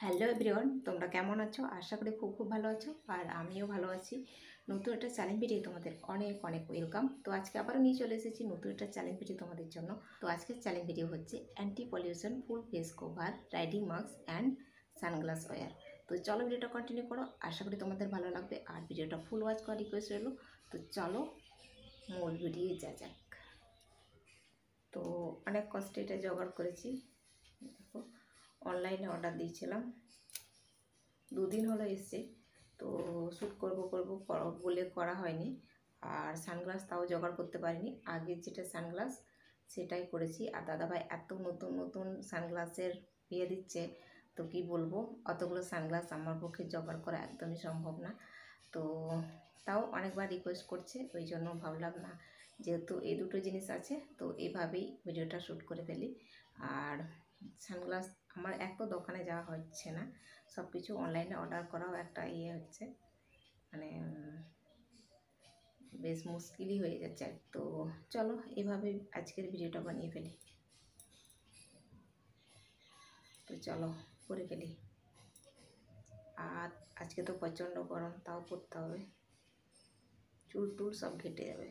Hello everyone, তোমরা কেমন আছো? আশা করি খুব ভালো আছো। আর আমিও ভালো আছি। নতুন একটা চ্যালেঞ্জ ভিডিও তোমাদের অনেক অনেক ওয়েলকাম। তো আজকে আবারও নিয়ে চলে এসেছি নতুন একটা চ্যালেঞ্জ ভিডিও তোমাদের জন্য। তো আজকের চ্যালেঞ্জ ভিডিও হচ্ছে anti pollution full face cover, riding mask and sunglass wear. তো চলো ভিডিওটা কন্টিনিউ করো, আশা করি তোমাদের ভালো লাগবে। আর ভিডিওটা ফুল ওয়াচ করার রিকোয়েস্ট রইলো। তো চলো মূল ভিডিও যা যাক। তো অনেক কষ্টে এটা জোগাড় করেছি। দেখো, অনলাইনে অর্ডার দিয়েছিলাম, দুদিন হলো এসছে। তো শ্যুট করবো বলে করা হয়নি। আর সানগ্লাস তাও জোগাড় করতে পারিনি। আগের যেটা সানগ্লাস সেটাই করেছি। আর দাদাভাই এত নতুন নতুন সানগ্লাসের দিচ্ছে, তো কি বলবো, অতগুলো সানগ্লাস আমার পক্ষে জোগাড় করা একদমই সম্ভব না। তো তাও অনেকবার রিকোয়েস্ট করছে, ওই জন্য ভাবলাম না, যেহেতু এই দুটো জিনিস আছে তো এইভাবেই ভিডিওটা শ্যুট করে ফেলি। আর সানগ্লাস আমার এক তো দোকানে যাওয়া হচ্ছে না, সব কিছু অনলাইনে অর্ডার করাও একটা হচ্ছে, মানে বেশ মুশকিলই হয়ে যাচ্ছে। তো চলো এভাবে আজকের ভিডিওটা বানিয়ে ফেলি। তো চলো করে ফেলি। আর আজকে তো প্রচণ্ড গরম, তাও করতে হবে, চুল টুল সব ঘেটে যাবে।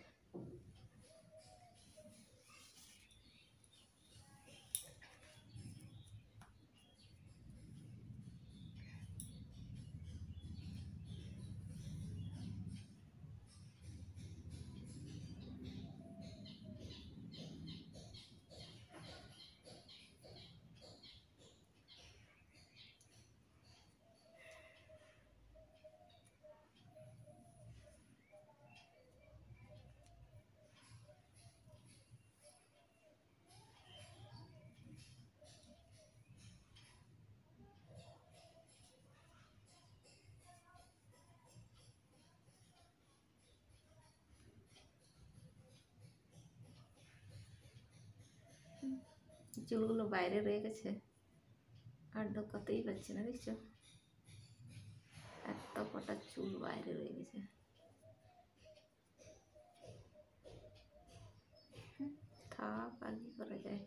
চুলগুলো বাইরে রয়ে গেছে, আর ঢোকাতেই পারছি না, দেখছো এত কটা চুল বাইরে রয়ে গেছে। থাক, আর কি করা যায়।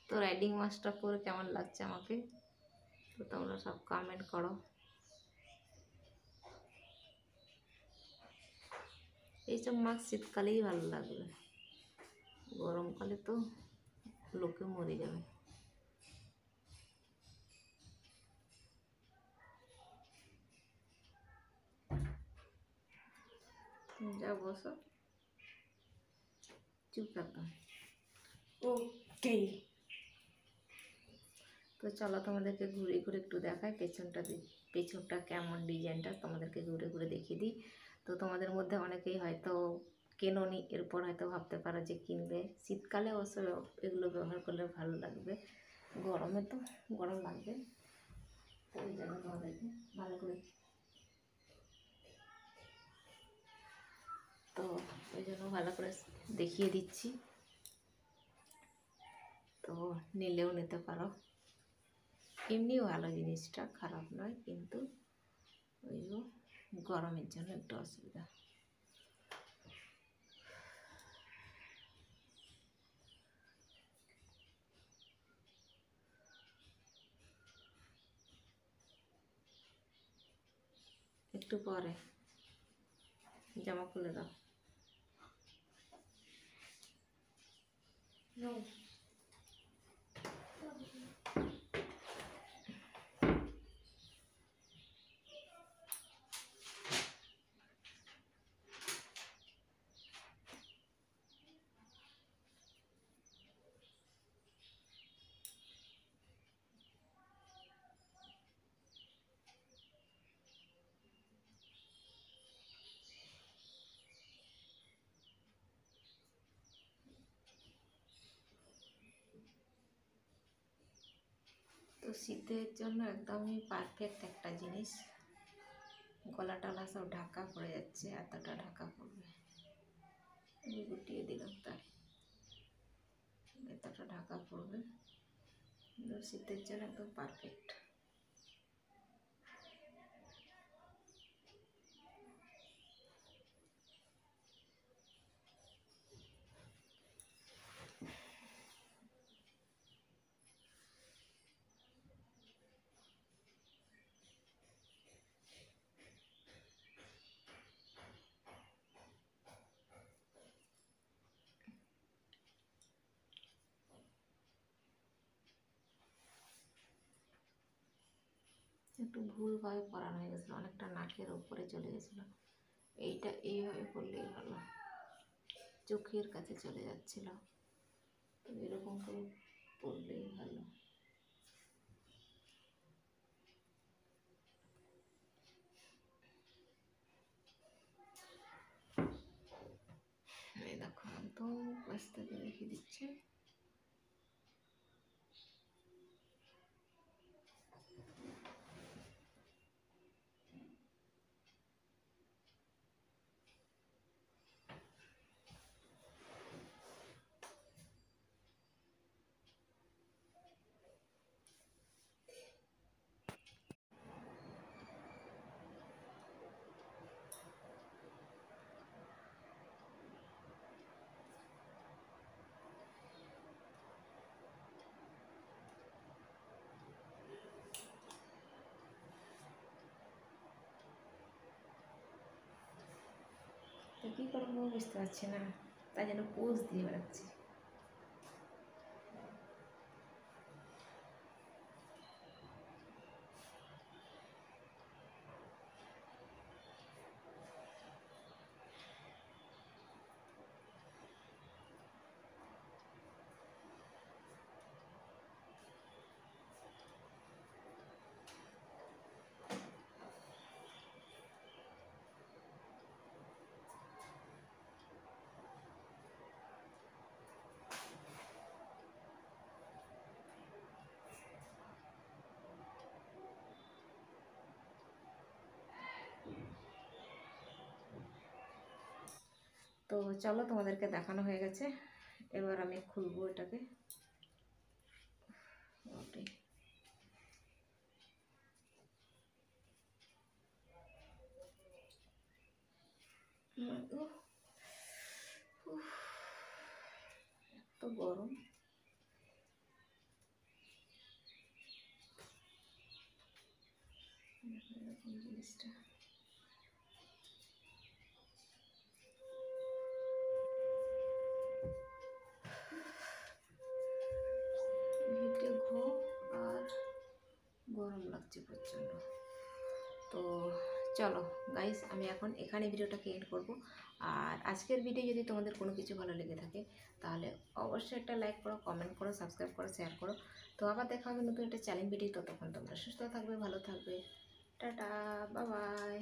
তো রাইডিং মাস্কটা পরে কেমন লাগছে আমাকে, তো তোমরা সব কমেন্ট করো। এইসব মাস্ক শীতকালেই ভালো লাগবে, গরমকালে তো লোকে মরে যাবে। যা বসো চুপ একদম। ওকে, তো চলো তোমাদেরকে ঘুরে ঘুরে একটু দেখাই পেছনটা কেমন, ডিজাইনটা তোমাদেরকে ঘুরে ঘুরে দেখিয়ে দিই। তো তোমাদের মধ্যে অনেকেই হয়তো কেনোনি, এরপর হয়তো ভাবতে পারো যে কিনবে। শীতকালে অবশ্য এগুলো ব্যবহার করলে ভালো লাগবে, গরমে তো গরম লাগবে। তো ওই জন্য তোমাদেরকে ভালো করে, তো ওই জন্য ভালো করে দেখিয়ে দিচ্ছি। তো নিলেও নিতে পারো, এমনিও ভালো, জিনিসটা খারাপ নয়, কিন্তু ওই গরমের জন্য একটু অসুবিধা। একটু পরে জামা খুলে দাও। তো শীতের জন্য একদমই পারফেক্ট একটা জিনিস। গলা টলা সব ঢাকা পড়ে যাচ্ছে, এতটা ঢাকা পড়বে, গুটিয়ে দিলাম তাই এতটা ঢাকা পড়বে। শীতের জন্য একদম পারফেক্ট। একটু ভুলভাবে পরানো হয়ে গেছিলো, অনেকটা নাকের ওপরে চলে গেছিলো। এইটা এইভাবে করলেই ভালো, চোখের কাছে চলে যাচ্ছিল, তো এরকম করে পরলেই ভালো। এই দেখো একদম কাছ থেকে রেখে দিচ্ছে। তো কী করবো বুঝতে পারছি না, তাই জন্য পোজ দিয়ে বেড়াচ্ছি। তো চলো, তোমাদেরকে দেখানো হয়ে গেছে, এবার আমি খুলবো এটাকে। এত গরম, এরকম জিনিসটা। হেঁটে ঘো আর গরম লাগছে প্রচণ্ড। তো চলো গাইস, আমি এখন এখানে ভিডিওটাকে এন্ড করব। আর আজকের ভিডিও যদি তোমাদের কোনো কিছু ভালো লেগে থাকে তাহলে অবশ্যই একটা লাইক করো, কমেন্ট করো, সাবস্ক্রাইব করো, শেয়ার করো। তো আবার দেখা হবে নতুন একটা চ্যালেঞ্জ ভিডিও। ততক্ষণ তোমরা সুস্থ থাকবে, ভালো থাকবে। Tata, bye bye.